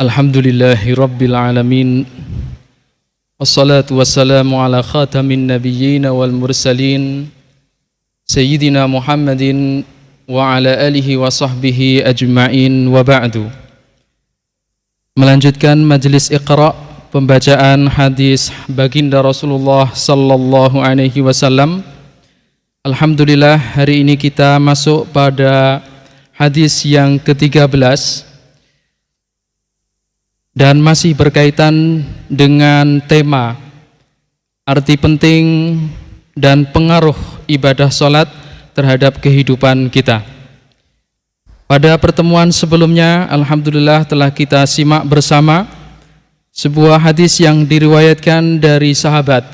Alhamdulillahi Rabbil Alamin. Wassalatu wassalamu ala khatamin nabiyyin wal mursalin Sayyidina Muhammadin wa ala alihi wa sahbihi ajma'in wa ba'du. Melanjutkan majlis Iqra, pembacaan hadis baginda Rasulullah sallallahu alaihi wasallam. Alhamdulillah, hari ini kita masuk pada hadis yang ke-13 dan masih berkaitan dengan tema arti penting dan pengaruh ibadah salat terhadap kehidupan kita. Pada pertemuan sebelumnya, alhamdulillah telah kita simak bersama sebuah hadis yang diriwayatkan dari sahabat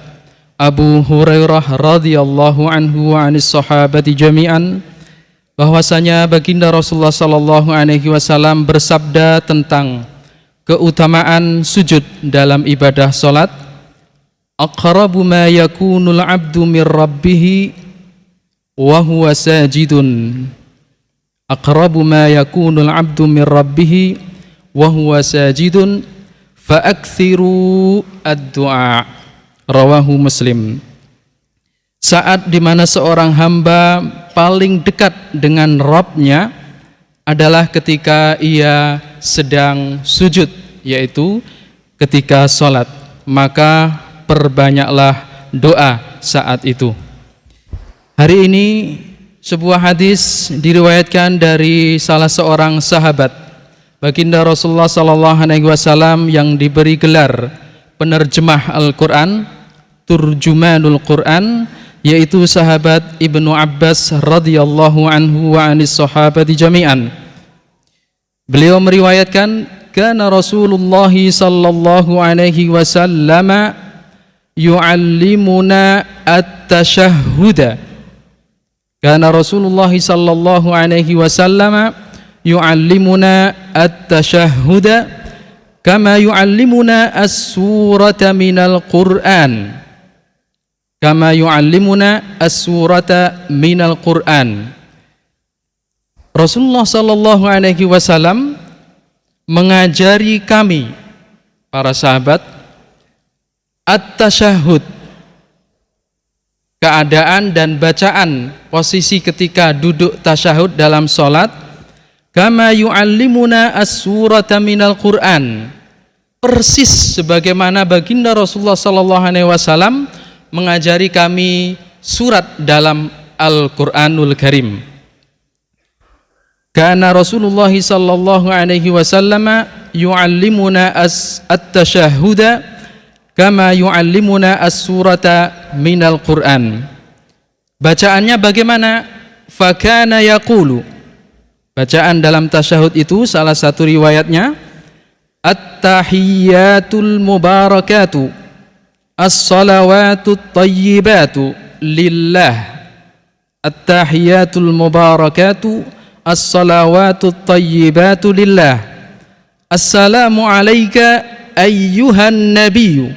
Abu Hurairah radhiyallahu anhu wa anis sahabati jami'an, bahwasanya baginda Rasulullah sallallahu alaihi wasallam bersabda tentang keutamaan sujud dalam ibadah salat. Aqrabu ma yakunul 'abdu min rabbih wa huwa sajidun. Aqrabu ma yakunul 'abdu min rabbih wa huwa sajidun fa aktsiru ad-du'a. Rawahu Muslim. Saat di mana seorang hamba paling dekat dengan Rabb-nya adalah ketika ia sedang sujud, yaitu ketika sholat. Maka perbanyaklah doa saat itu. Hari ini sebuah hadis diriwayatkan dari salah seorang sahabat baginda Rasulullah SAW yang diberi gelar penerjemah Al-Quran, turjumanul Quran, yaitu sahabat Ibnu Abbas radhiyallahu anhu wa anis sahabati jami'an. Beliau meriwayatkan, kana Rasulullah sallallahu alaihi wasallam yu'allimuna at-tashahhuda. Kana Rasulullah sallallahu alaihi wasallam yu'allimuna at-tashahhuda kama yu'allimuna as-surata minal Qur'an. Kama yu'allimuna as-surata minal Qur'an. Rasulullah sallallahu alaihi wasallam mengajari kami para sahabat at-tasyahud, keadaan dan bacaan posisi ketika duduk tasyahud dalam salat, kama yu'allimuna as-surata minal Qur'an, persis sebagaimana baginda Rasulullah sallallahu alaihi wasallam mengajari kami surat dalam Al-Qur'anul Karim. Kana Rasulullah sallallahu alaihi wasallam yu'allimuna at-tashahhuda kama yu'allimuna as-surata minal Qur'an. Bacaannya bagaimana? Fakana yaqulu. Bacaan dalam tasyahud itu salah satu riwayatnya, at-tahiyyatul mubarakatu as-salawatut tayyibatu lillah. At-tahiyyatul mubarakatu as-salawatut tayyibatu lillah. Assalamu alayka ayyuhan nabiyyu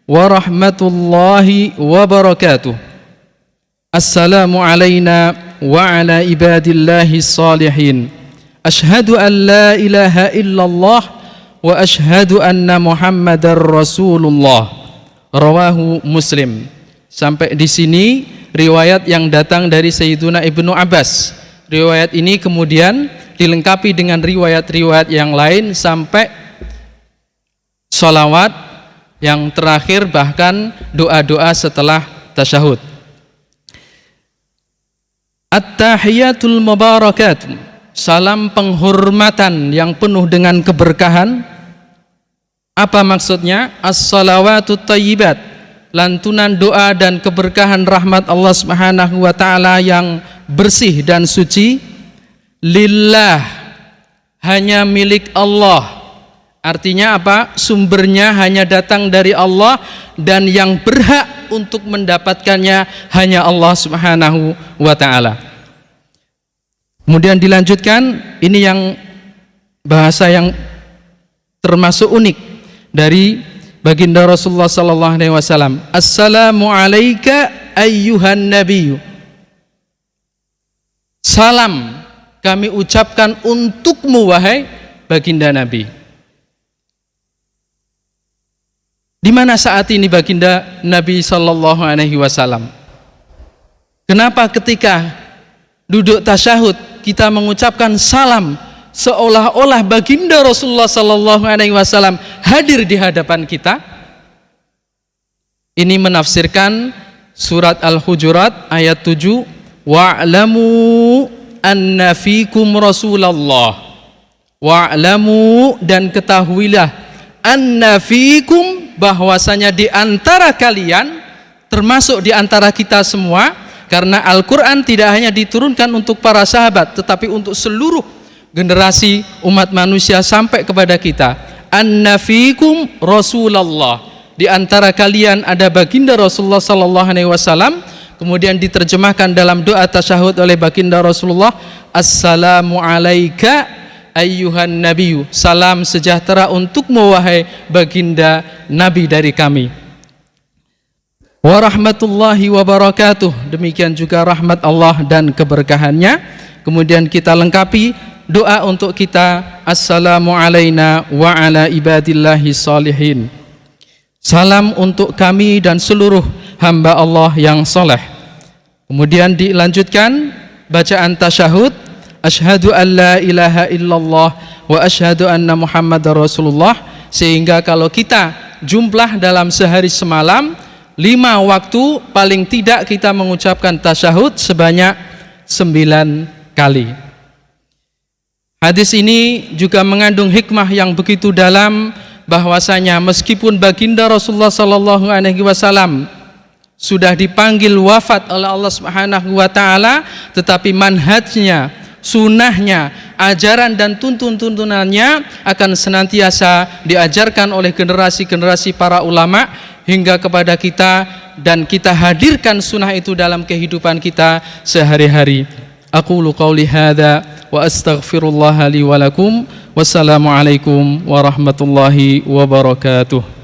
wa rahmatullahi wa barakatuh. Assalamu alayna wa ala ibadillahi salihin. Ashhadu an la ilaha illallah wa ashhadu anna Muhammadar Rasulullah. Rawahu Muslim. Sampai di sini riwayat yang datang dari Sayyiduna Ibnu Abbas. Riwayat ini kemudian dilengkapi dengan riwayat-riwayat yang lain sampai sholawat yang terakhir, bahkan doa-doa setelah tasyahud. At-tahiyatul mubarakatuh, salam penghormatan yang penuh dengan keberkahan. Apa maksudnya? As-salawatut thayyibat, lantunan doa dan keberkahan rahmat Allah Subhanahu wa taala yang bersih dan suci, lillah, hanya milik Allah. Artinya apa? Sumbernya hanya datang dari Allah dan yang berhak untuk mendapatkannya hanya Allah Subhanahu wa taala. Kemudian dilanjutkan, ini yang bahasa yang termasuk unik dari baginda Rasulullah sallallahu alaihi wasallam. Assalamu alayka ayyuhan nabiyyu. Salam kami ucapkan untukmu wahai baginda Nabi. Di mana saat ini baginda Nabi Sallallahu Alaihi Wasallam? Kenapa ketika duduk tasyahud kita mengucapkan salam seolah-olah baginda Rasulullah Sallallahu Alaihi Wasallam hadir di hadapan kita? Ini menafsirkan surat Al-Hujurat ayat 7, wa'lamu anna fikum Rasulullah. Wa'lamu, dan ketahuilah, anna fikum, bahwasanya di antara kalian, termasuk di antara kita semua, karena Al-Quran tidak hanya diturunkan untuk para sahabat tetapi untuk seluruh generasi umat manusia sampai kepada kita. Anna fikum Rasulullah, di antara kalian ada baginda Rasulullah Sallallahu Alaihi Wasallam. Kemudian diterjemahkan dalam doa tasyahud oleh baginda Rasulullah, assalamu alaika ayyuhan nabiyyu, salam sejahtera untukmu wahai baginda nabi dari kami. Warahmatullahi wabarakatuh, demikian juga rahmat Allah dan keberkahannya. Kemudian kita lengkapi doa untuk kita, assalamu alaina wa ala ibadillahi salihin, salam untuk kami dan seluruh hamba Allah yang soleh. Kemudian dilanjutkan bacaan tasyahud, asyhadu an la ilaha illallah wa asyhadu anna muhammadar rasulullah, sehingga kalau kita jumlah dalam sehari semalam 5 waktu, paling tidak kita mengucapkan tasyahud sebanyak 9 kali. Hadis ini juga mengandung hikmah yang begitu dalam, bahwasanya meskipun baginda Rasulullah Sallallahu Alaihi Wasallam sudah dipanggil wafat oleh Allah Subhanahu Wa Taala, tetapi manhajnya, sunnahnya, ajaran dan tuntunannya akan senantiasa diajarkan oleh generasi-generasi para ulama hingga kepada kita, dan kita hadirkan sunnah itu dalam kehidupan kita sehari-hari. Aqulu qauli hadza wa astaghfirullah li wa lakum. Wassalamualaikum warahmatullahi wabarakatuh.